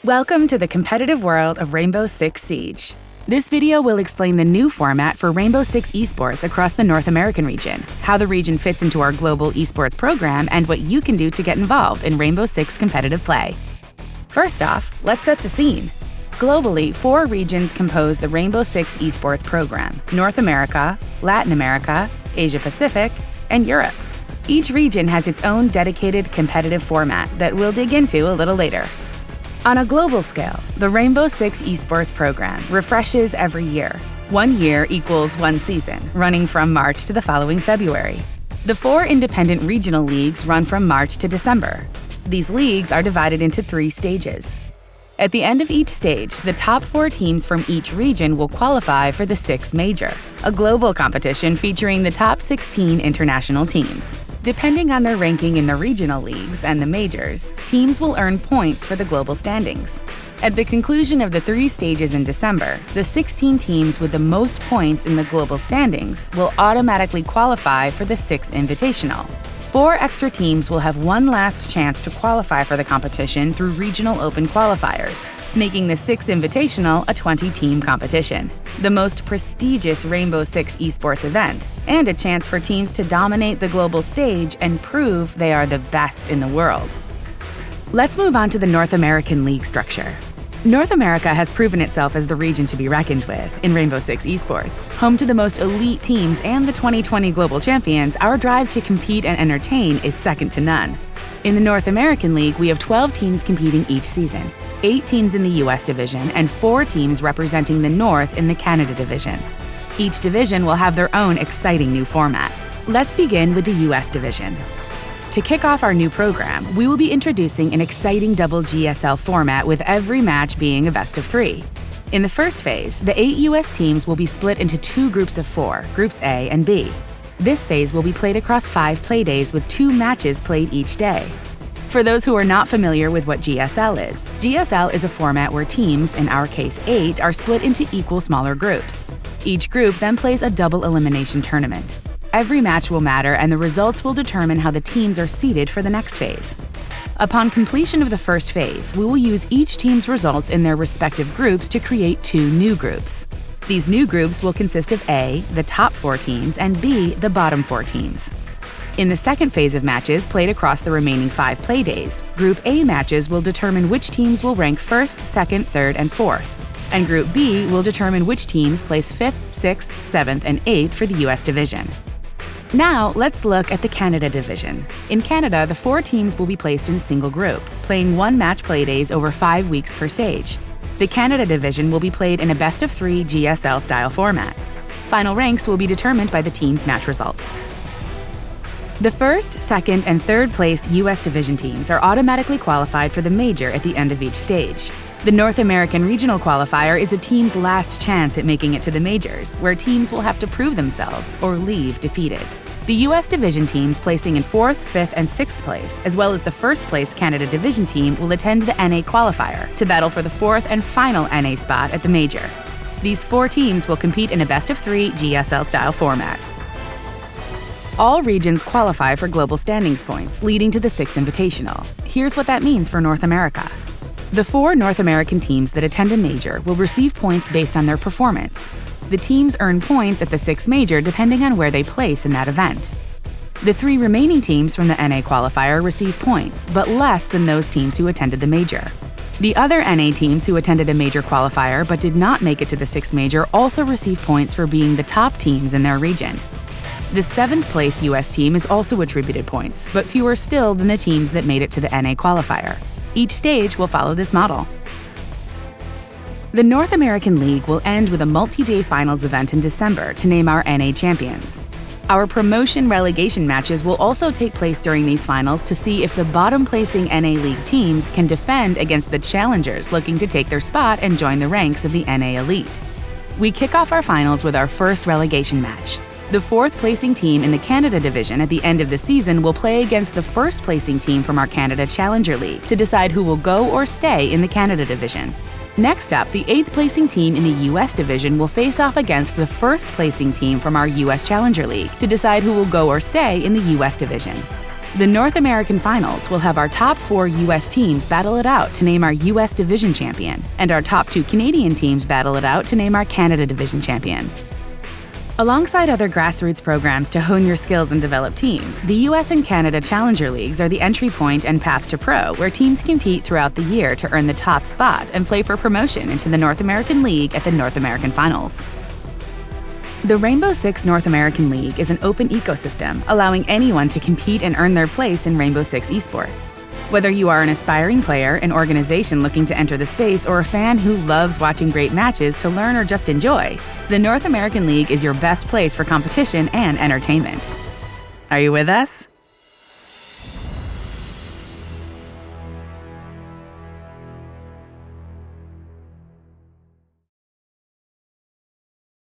Welcome to the competitive world of Rainbow Six Siege. This video will explain the new format for Rainbow Six Esports across the North American region, how the region fits into our global esports program, and what you can do to get involved in Rainbow Six competitive play. First off, let's set the scene. Globally, 4 regions compose the Rainbow Six Esports program: North America, Latin America, Asia Pacific, and Europe. Each region has its own dedicated competitive format that we'll dig into a little later. On a global scale, the Rainbow Six Esports program refreshes every year. 1 year equals 1 season, running from March to the following February. The 4 independent regional leagues run from March to December. These leagues are divided into 3 stages. At the end of each stage, the top 4 teams from each region will qualify for the Six Major, a global competition featuring the top 16 international teams. Depending on their ranking in the regional leagues and the majors, teams will earn points for the global standings. At the conclusion of the 3 stages in December, the 16 teams with the most points in the global standings will automatically qualify for the Six Invitational. 4 extra teams will have one last chance to qualify for the competition through regional open qualifiers, making the Six Invitational a 20-team competition, the most prestigious Rainbow Six esports event, and a chance for teams to dominate the global stage and prove they are the best in the world. Let's move on to the North American League structure. North America has proven itself as the region to be reckoned with in Rainbow Six Esports. Home to the most elite teams and the 2020 global champions, our drive to compete and entertain is second to none. In the North American League, we have 12 teams competing each season, 8 teams in the US division, and 4 teams representing the North in the Canada division. Each division will have their own exciting new format. Let's begin with the US division. To kick off our new program, we will be introducing an exciting double GSL format with every match being a best of 3. In the first phase, the 8 US teams will be split into 2 groups of 4, Groups A and B. This phase will be played across 5 play days with 2 matches played each day. For those who are not familiar with what GSL is a format where teams, in our case 8, are split into equal smaller groups. Each group then plays a double elimination tournament. Every match will matter, and the results will determine how the teams are seeded for the next phase. Upon completion of the first phase, we will use each team's results in their respective groups to create 2 new groups. These new groups will consist of A, the top 4 teams, and B, the bottom 4 teams. In the second phase of matches played across the remaining 5 play days, Group A matches will determine which teams will rank 1st, 2nd, 3rd, and 4th. And Group B will determine which teams place 5th, 6th, 7th, and 8th for the US division. Now, let's look at the Canada division. In Canada, the 4 teams will be placed in a single group, playing 1 match play days over 5 weeks per stage. The Canada division will be played in a best of 3 GSL-style format. Final ranks will be determined by the team's match results. The 1st, 2nd, and 3rd placed US division teams are automatically qualified for the major at the end of each stage. The North American Regional Qualifier is a team's last chance at making it to the majors, where teams will have to prove themselves or leave defeated. The US division teams placing in 4th, 5th, and 6th place, as well as the 1st place Canada division team, will attend the NA Qualifier to battle for the 4th and final NA spot at the major. These 4 teams will compete in a best of 3 GSL-style format. All regions qualify for global standings points, leading to the Six Invitational. Here's what that means for North America. The 4 North American teams that attend a major will receive points based on their performance. The teams earn points at the Six Major depending on where they place in that event. The 3 remaining teams from the NA qualifier receive points, but less than those teams who attended the major. The other NA teams who attended a major qualifier but did not make it to the Six Major also receive points for being the top teams in their region. The 7th placed US team is also attributed points, but fewer still than the teams that made it to the NA qualifier. Each stage will follow this model. The North American League will end with a multi-day finals event in December to name our NA champions. Our promotion relegation matches will also take place during these finals to see if the bottom-placing NA League teams can defend against the challengers looking to take their spot and join the ranks of the NA Elite. We kick off our finals with our first relegation match. The 4th placing team in the Canada division at the end of the season will play against the 1st placing team from our Canada Challenger League to decide who will go or stay in the Canada division. Next up, the 8th placing team in the US division will face off against the 1st placing team from our US Challenger League to decide who will go or stay in the US division. The North American Finals will have our top 4 U.S. teams battle it out to name our U.S. Division Champion, and our top 2 Canadian teams battle it out to name our Canada Division Champion. Alongside other grassroots programs to hone your skills and develop teams, the US and Canada Challenger Leagues are the entry point and path to pro, where teams compete throughout the year to earn the top spot and play for promotion into the North American League at the North American Finals. The Rainbow Six North American League is an open ecosystem, allowing anyone to compete and earn their place in Rainbow Six Esports. Whether you are an aspiring player, an organization looking to enter the space, or a fan who loves watching great matches to learn or just enjoy, the North American League is your best place for competition and entertainment. Are you with us?